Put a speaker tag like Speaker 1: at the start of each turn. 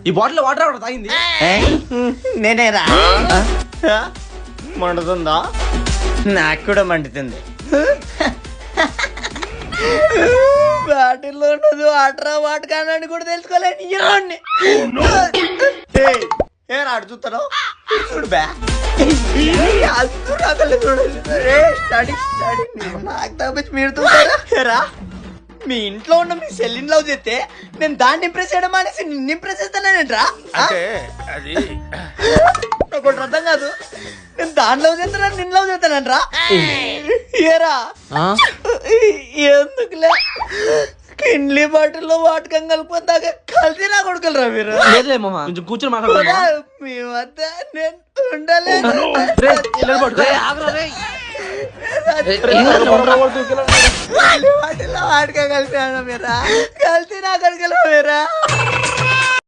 Speaker 1: ఈ bottle water ఎవరు తాగింది?
Speaker 2: నేనేరా మండుతుందా? నాకు కూడా మండుతుంది. బాటిల్లో ఉన్నది వాటరా వాటకానని కూడా తెలుసుకోలేని ఏ రాడు చూస్తాను చూడు బ్యా నాకు తప్పించి మీరు చూస్తారా? మీ ఇంట్లో ఉన్న మీ సెల్లిని లవ్ చేస్తే నేను దాన్ని ఇంప్రెస్ చేయడం అనేసి నిన్ను ఇంప్రెస్ చేస్తానేంట్రా? నాకు అర్థం కాదు. నేను దాన్ని లవ్ చేస్తాను నిన్ను లవ్ చేస్తానంట్రా? ఏరా ఎందుకులే కిండ్లీ బాటిల్లో వాటకం కలిపోతాక కలిసి నా కొడుకులరా మీరు?
Speaker 1: లేదులే మామ, కొంచెం కూర్చొని మాట్లాడుతున్నా.
Speaker 2: మీ వద్ద నేను ఉండలేదు. వాటిలో వాటకం కలిపి మీరా కలిసి నా కొడుకులరా మీరా?